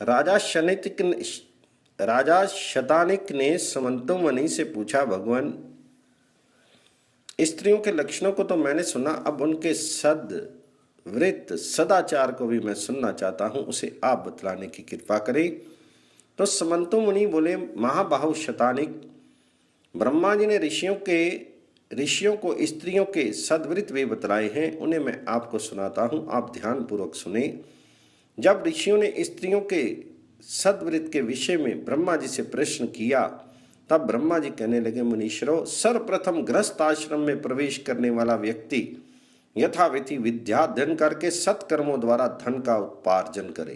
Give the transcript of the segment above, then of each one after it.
राजा शनिक राजा शतानिक ने समंतोमणि से पूछा, भगवान, स्त्रियों के लक्षणों को तो मैंने सुना, अब उनके व्रत सदाचार को भी मैं सुनना चाहता हूं, उसे आप बतलाने की कृपा करें। तो समंतो मुनि बोले, महाबाहु शतानिक, ब्रह्मा जी ने ऋषियों को स्त्रियों के सद्वृत्त वे बतलाए हैं, उन्हें मैं आपको सुनाता हूं, आप ध्यान पूर्वक सुने। जब ऋषियों ने स्त्रियों के सद्वृत्त के विषय में ब्रह्मा जी से प्रश्न किया, तब ब्रह्मा जी कहने लगे, मुनीश्वरों, सर्वप्रथम गृहस्थ आश्रम में प्रवेश करने वाला व्यक्ति यथाविधि विद्या अध्ययन करके सत्कर्मों द्वारा धन का उपार्जन करे,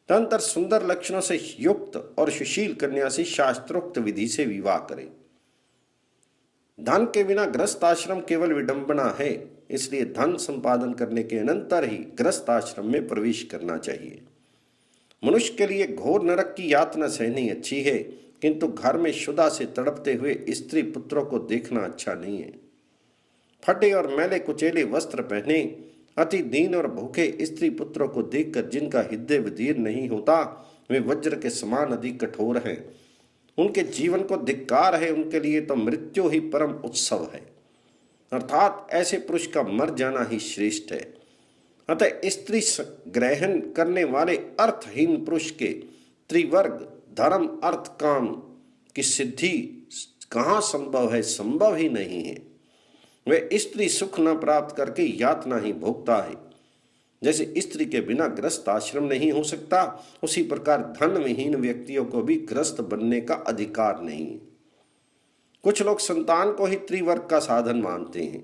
तदनंतर सुंदर लक्षणों से युक्त और सुशील कन्या से शास्त्रोक्त विधि से विवाह करे। धन के बिना गृहस्थ आश्रम केवल विडंबना है, इसलिए धन संपादन करने के अनंतर ही गृहस्थ आश्रम में प्रवेश करना चाहिए। मनुष्य के लिए घोर नरक की यातना सहनी अच्छी है, किंतु घर में शुदा से तड़पते हुए स्त्री पुत्रों को देखना अच्छा नहीं है। फटे और मैले कुचेले वस्त्र पहने अति दीन और भूखे स्त्री पुत्रों को देखकर जिनका हृदय विदीर्ण नहीं होता, वे वज्र के समान अधिक कठोर हैं। उनके जीवन को धिक्कार है, उनके लिए तो मृत्यु ही परम उत्सव है, अर्थात ऐसे पुरुष का मर जाना ही श्रेष्ठ है। अतः स्त्री ग्रहण करने वाले अर्थहीन पुरुष के त्रिवर्ग धर्म अर्थ काम की सिद्धि कहाँ संभव है? संभव ही नहीं है। वे स्त्री सुख न प्राप्त करके यातना ही भोगता है। जैसे स्त्री के बिना गृहस्थ आश्रम नहीं हो सकता, उसी प्रकार धन विहीन व्यक्तियों को भी गृहस्थ बनने का अधिकार नहीं है। कुछ लोग संतान को ही त्रिवर्ग का साधन मानते हैं,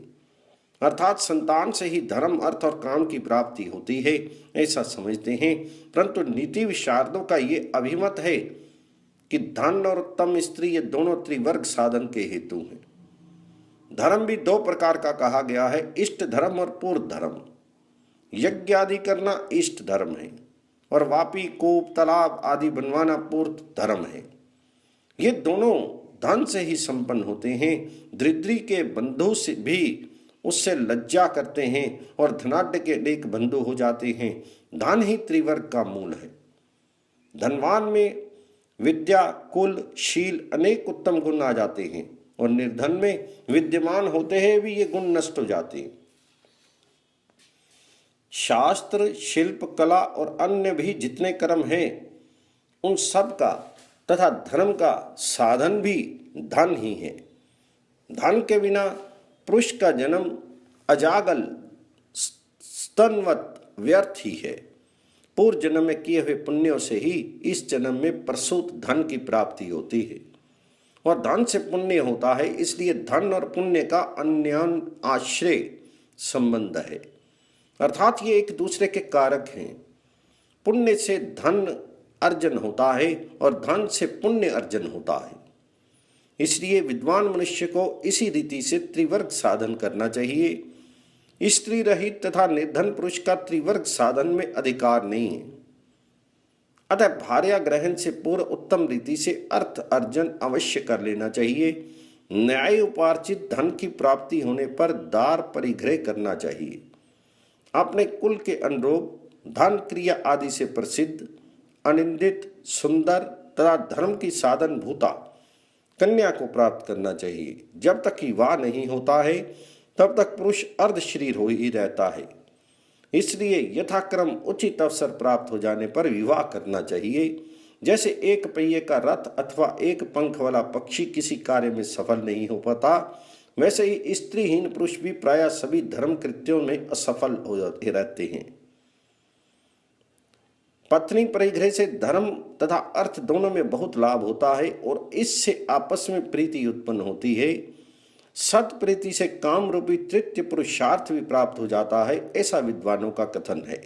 अर्थात संतान से ही धर्म अर्थ और काम की प्राप्ति होती है, ऐसा समझते हैं। परंतु नीति विशारदों का ये अभिमत है कि धन और उत्तम स्त्री ये दोनों त्रिवर्ग साधन के हेतु हैं। धर्म भी दो प्रकार का कहा गया है, इष्ट धर्म और पूर्व धर्म। यज्ञ आदि करना इष्ट धर्म है और वापी कूप तालाब आदि बनवाना पूर्व धर्म है। ये दोनों धन से ही संपन्न होते हैं। दरिद्री के बंधु से भी उससे लज्जा करते हैं और धनाढ्य के अनेक बंधु हो जाते हैं। धन ही त्रिवर्ग का मूल है। धनवान में विद्या कुल शील अनेक उत्तम गुण आ जाते हैं और निर्धन में विद्यमान होते हैं भी ये गुण नष्ट हो जाते हैं। शास्त्र शिल्प कला और अन्य भी जितने कर्म हैं, उन सब का तथा धर्म का साधन भी धन ही है। धन के बिना पुरुष का जन्म अजागल स्तनवत व्यर्थ ही है। पूर्व जन्म में किए हुए पुण्यों से ही इस जन्म में प्रसूत धन की प्राप्ति होती है और धन से पुण्य होता है, इसलिए धन और पुण्य का अन्योन्य आश्रय संबंध है, अर्थात ये एक दूसरे के कारक हैं। पुण्य से धन अर्जन होता है और धन से पुण्य अर्जन होता है। इसलिए विद्वान मनुष्य को इसी रीति से त्रिवर्ग साधन करना चाहिए। स्त्री रहित तथा निर्धन पुरुष का त्रिवर्ग साधन में अधिकार नहीं है। अतः भार्या ग्रहण से पूर्व उत्तम रीति से अर्थ अर्जन अवश्य कर लेना चाहिए। न्याय उपार्जित धन की प्राप्ति होने पर दार परिग्रह करना चाहिए। अपने कुल के अनुरूप धन क्रिया आदि से प्रसिद्ध अनिंदित सुंदर तथा धर्म की साधन भूता कन्या को प्राप्त करना चाहिए। जब तक विवाह नहीं होता है तब तक पुरुष अर्ध शरीर हो ही रहता है। इसलिए यथाक्रम उचित अवसर प्राप्त हो जाने पर विवाह करना चाहिए। जैसे एक पहिए का रथ अथवा एक पंख वाला पक्षी किसी कार्य में सफल नहीं हो पाता, वैसे ही स्त्रीहीन पुरुष भी प्रायः सभी धर्म कृत्यों में असफल हो जाते रहते हैं। पत्नी परिग्रह से धर्म तथा अर्थ दोनों में बहुत लाभ होता है और इससे आपस में प्रीति उत्पन्न होती है। सत प्रीति से काम रूपी तृतीय पुरुषार्थ भी प्राप्त हो जाता है, ऐसा विद्वानों का कथन है।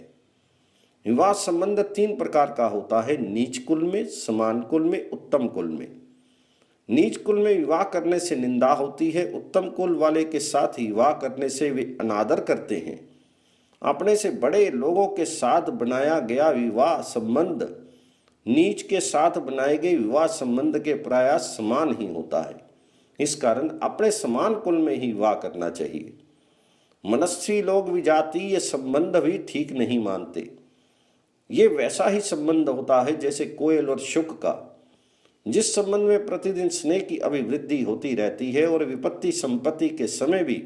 विवाह संबंध 3 प्रकार का होता है, नीच कुल में, समान कुल में, उत्तम कुल में। नीच कुल में विवाह करने से निंदा होती है, उत्तम कुल वाले के साथ विवाह करने से वे अनादर करते हैं। अपने से बड़े लोगों के साथ बनाया गया विवाह संबंध नीच के साथ बनाए गए विवाह संबंध के प्राय समान ही होता है। इस कारण अपने समान कुल में ही विवाह करना चाहिए। मनस्वी लोग विजातीय संबंध भी ठीक नहीं मानते। ये वैसा ही संबंध होता है जैसे कोयल और शुक का, जिस संबंध में प्रतिदिन स्नेह की अभिवृद्धि होती रहती है और विपत्ति संपत्ति के समय भी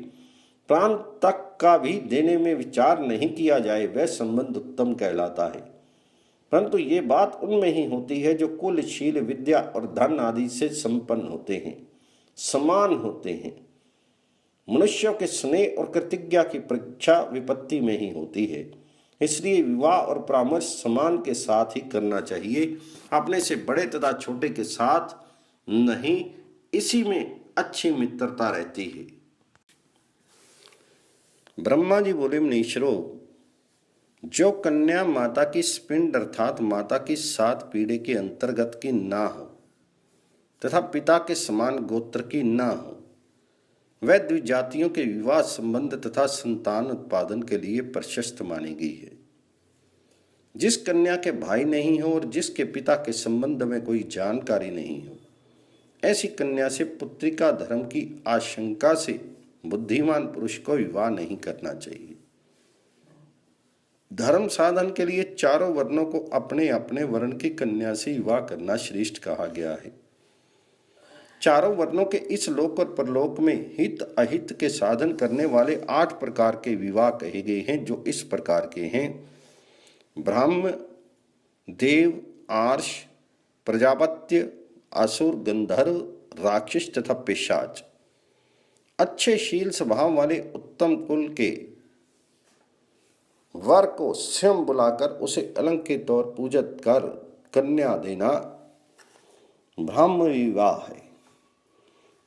प्राण तक का भी देने में विचार नहीं किया जाए, वह संबंध उत्तम कहलाता है। परंतु ये बात उनमें ही होती है जो कुल, शील, विद्या और धन आदि से संपन्न होते हैं, समान होते हैं। मनुष्यों के स्नेह और कृतज्ञता की परीक्षा विपत्ति में ही होती है। इसलिए विवाह और परामर्श समान के साथ ही करना चाहिए, अपने से बड़े तथा छोटे के साथ नहीं। इसी में अच्छी मित्रता रहती है। ब्रह्मा जी बोले, मनीश्वरों, जो कन्या माता की स्पिंड अर्थात माता की 7 पीढ़ी के अंतर्गत की ना हो तथा पिता के समान गोत्र की ना हो, वह द्विजातियों के विवाह संबंध तथा संतान उत्पादन के लिए प्रशस्त मानी गई है। जिस कन्या के भाई नहीं हो और जिसके पिता के संबंध में कोई जानकारी नहीं हो, ऐसी कन्या से पुत्रिका धर्म की आशंका से बुद्धिमान पुरुष को विवाह नहीं करना चाहिए। धर्म साधन के लिए चारों वर्णों को अपने अपने वर्ण की कन्या से विवाह करना श्रेष्ठ कहा गया है। चारों वर्णों के इस लोक और परलोक में हित अहित के साधन करने वाले 8 प्रकार के विवाह कहे गए हैं, जो इस प्रकार के हैं: ब्रह्म, देव, आर्ष, प्रजापत्य, असुर, गंधर्व, राक्षस तथा पिशाच। अच्छे शील स्वभाव वाले उत्तम कुल के वर को स्वयं बुलाकर उसे अलंकृत और पूजित कर कन्या देना ब्राह्म विवाह है।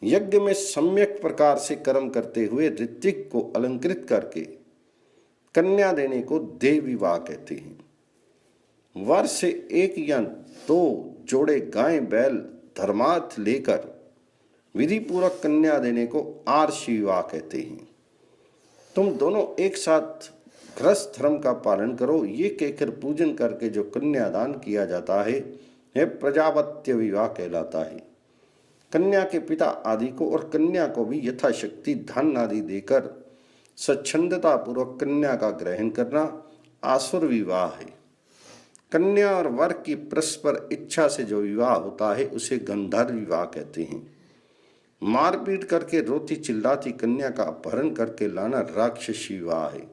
यज्ञ में सम्यक प्रकार से कर्म करते हुए ऋत्विक को अलंकृत करके कन्या देने को देव विवाह कहते हैं। वर से 1 या 2 जोड़े गाय बैल धर्मार्थ लेकर विधि पूर्वक कन्या देने को आर्ष विवाह कहते हैं। तुम दोनों एक साथ गृहस्थ धर्म का पालन करो, ये कहकर पूजन करके जो कन्यादान किया जाता है यह प्रजापत्य विवाह कहलाता है। कन्या के पिता आदि को और कन्या को भी यथाशक्ति धन आदि देकर स्वच्छंदता पूर्वक कन्या का ग्रहण करना आसुर विवाह है। कन्या और वर की परस्पर इच्छा से जो विवाह होता है उसे गंधर्व विवाह कहते हैं। मारपीट करके रोती चिल्लाती कन्या का अपहरण करके लाना राक्षस विवाह है।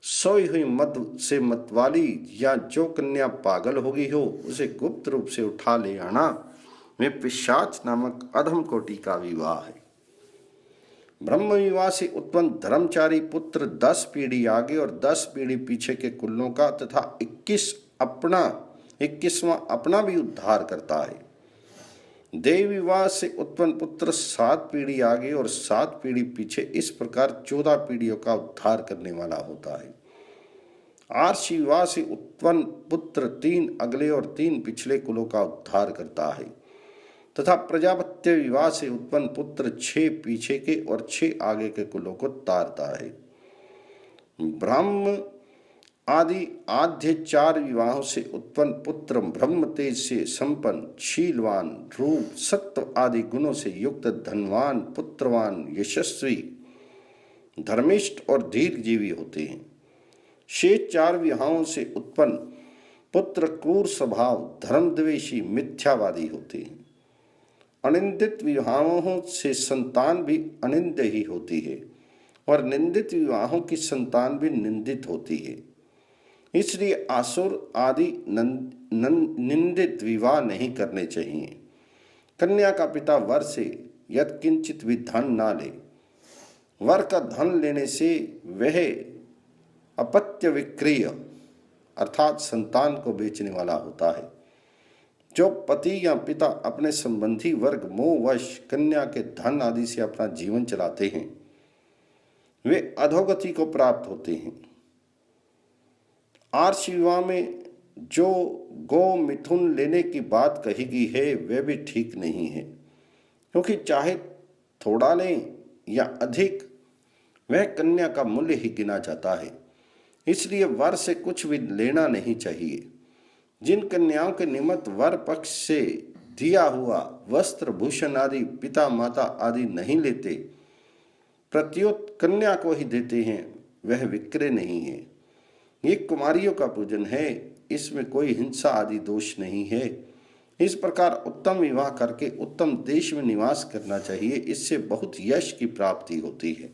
सोई हुई मद से मतवाली या जो कन्या पागल हो गई हो उसे गुप्त रूप से उठा ले आना में पिशाच नामक अधम कोटि का विवाह है। ब्रह्म विवाह से उत्पन्न धर्मचारी पुत्र 10 पीढ़ी आगे और 10 पीढ़ी पीछे के कुलों का तथा 21वां अपना भी उद्धार करता है। देव विवाह से उत्पन्न पुत्र 7 पीढ़ी आगे और 7 पीढ़ी पीछे, इस प्रकार 14 पीढ़ियों का उद्धार करने वाला होता है। आर्ष विवाह से उत्पन्न पुत्र 3 अगले और 3 पिछले कुलों का उद्धार करता है तथा प्रजापत्य विवाह से उत्पन्न पुत्र 6 पीछे के और 6 आगे के कुलों को तारता है। ब्रह्म आदि आद्य 4 विवाहों से उत्पन्न पुत्र ब्रह्म तेज से संपन्न, शीलवान, रूप, सत्व आदि गुणों से युक्त, धनवान, पुत्रवान, यशस्वी, धर्मिष्ठ और दीर्घजीवी होते हैं। शेष 4 विवाहों से उत्पन्न पुत्र क्रूर स्वभाव, धर्मद्वेषी, मिथ्यावादी होते हैं। अनिंदित विवाहों से संतान भी अनिंद ही होती है और निंदित विवाहों की संतान भी निंदित होती है। इसलिए आसुर आदि निंदित विवाह नहीं करने चाहिए। कन्या का पिता वर से यत्किंचित भी धन ना ले। वर का धन लेने से वह अपत्य विक्रिय अर्थात संतान को बेचने वाला होता है। जो पति या पिता अपने संबंधी वर्ग मोहवश कन्या के धन आदि से अपना जीवन चलाते हैं वे अधोगति को प्राप्त होते हैं। आर्ष विवाह में जो गो मिथुन लेने की बात कही गई है वह भी ठीक नहीं है, क्योंकि चाहे थोड़ा लें या अधिक वह कन्या का मूल्य ही गिना जाता है। इसलिए वर से कुछ भी लेना नहीं चाहिए। जिन कन्याओं के निमित्त वर पक्ष से दिया हुआ वस्त्र भूषण आदि पिता माता आदि नहीं लेते, प्रत्युत कन्या को ही देते हैं, वह विक्रय नहीं है। ये कुमारियों का पूजन है। इसमें कोई हिंसा आदि दोष नहीं है। इस प्रकार उत्तम विवाह करके उत्तम देश में निवास करना चाहिए, इससे बहुत यश की प्राप्ति होती है।